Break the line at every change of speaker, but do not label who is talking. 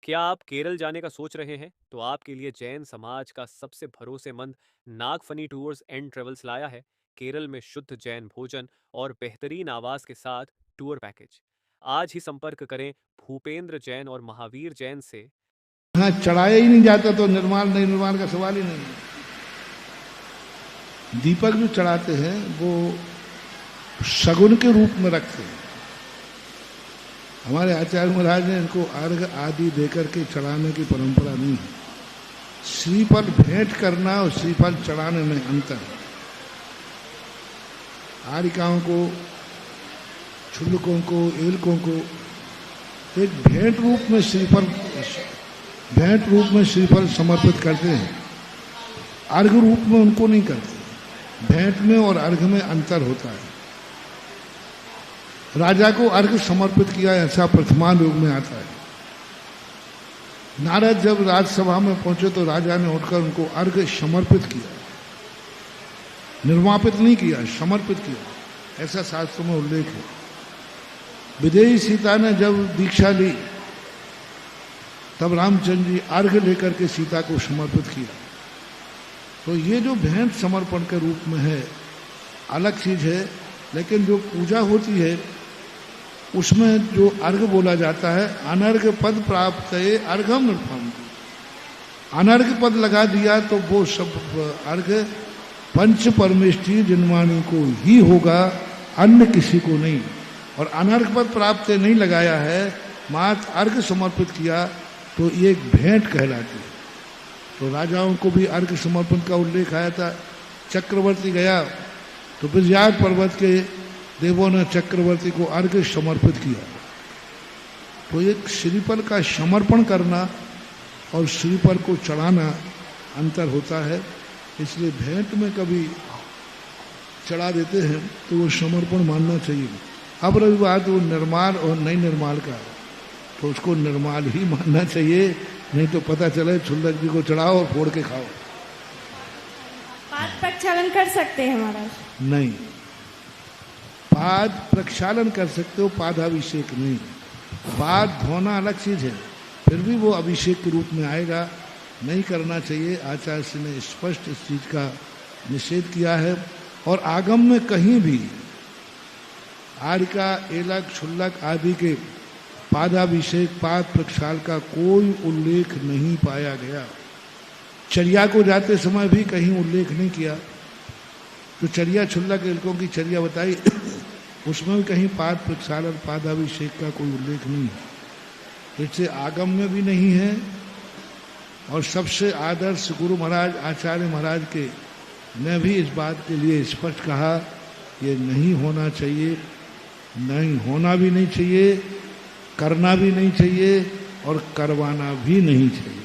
क्या आप केरल जाने का सोच रहे हैं? तो आपके लिए जैन समाज का सबसे भरोसेमंद नागफनी टूर्स एंड ट्रेवल्स लाया है केरल में शुद्ध जैन भोजन और बेहतरीन आवास के साथ टूर पैकेज। आज ही संपर्क करें भूपेंद्र जैन और महावीर जैन से।
यहाँ चढ़ाया ही नहीं जाता तो निर्माण नहीं, निर्माण का सवाल ही नहीं है। दीपक जो चढ़ाते हैं वो शगुन के रूप में रखते हैं। हमारे आचार्य महाराज ने इनको अर्घ आदि देकर के चढ़ाने की परंपरा नहीं है। श्रीफल भेंट करना और श्रीफल चढ़ाने में अंतर है। आरिकाओं को, छुल्लकों को, एलकों को एक भेंट रूप में श्रीफल समर्पित करते हैं। अर्घ रूप में उनको नहीं करते। भेंट में और अर्घ में अंतर होता है। राजा को अर्घ समर्पित किया ऐसा प्रथमान युग में आता है। नारद जब राजसभा में पहुंचे तो राजा ने उठकर उनको अर्घ समर्पित किया, निर्वापित नहीं किया, समर्पित किया, ऐसा शास्त्रों में उल्लेख है। विदेही सीता ने जब दीक्षा ली तब रामचंद्र जी अर्घ लेकर के सीता को समर्पित किया। तो ये जो भेंट समर्पण के रूप में है अलग चीज है, लेकिन जो पूजा होती है उसमें जो अर्घ बोला जाता है, अनर्घ पद प्राप्त है अर्घम नृपम। अनर्घ पद लगा दिया तो वो सब अर्घ पंच परमेष्ठी जिनवाणी को ही होगा, अन्य किसी को नहीं। और अनर्घ पद प्राप्त नहीं लगाया है, मात्र अर्घ समर्पित किया तो ये एक भेंट कहलाती है। तो राजाओं को भी अर्घ समर्पण का उल्लेख आया था। चक्रवर्ती गया तो विजयाद पर्वत के देवों ने चक्रवर्ती को अर्घ समर्पित किया। तो एक श्रीफल का समर्पण करना और श्रीफल को चढ़ाना अंतर होता है। इसलिए भेंट में कभी चढ़ा देते हैं तो वो समर्पण मानना चाहिए। अब रही बात वो निर्माण और नई निर्माण का, तो उसको निर्माण ही मानना चाहिए, नहीं तो पता चले छुल्लक जी को चढ़ाओ और फोड़ के खाओ।
पाद प्रक्षालन कर सकते हैं महाराज?
नहीं, पाद प्रक्षालन कर सकते हो, पादाभिषेक नहीं। पाद धोना अलग चीज है, फिर भी वो अभिषेक के रूप में आएगा, नहीं करना चाहिए। आचार्य श्री ने स्पष्ट इस चीज का निषेध किया है। और आगम में कहीं भी आरिका, एलक, छुल्लक आदि के पादाभिषेक, पाद प्रक्षाल का कोई उल्लेख नहीं पाया गया। चर्या को जाते समय भी कहीं उल्लेख नहीं किया। तो चर्या, छुल्लक, एलकों की चर्या बताई उसमें भी कहीं पाद प्रक्षालन, पादाभिषेक का कोई उल्लेख नहीं है। इससे आगम में भी नहीं है। और सबसे आदर्श गुरु महाराज आचार्य महाराज के ने भी इस बात के लिए स्पष्ट कहा, ये नहीं होना चाहिए, नहीं होना भी नहीं चाहिए, करना भी नहीं चाहिए और करवाना भी नहीं चाहिए।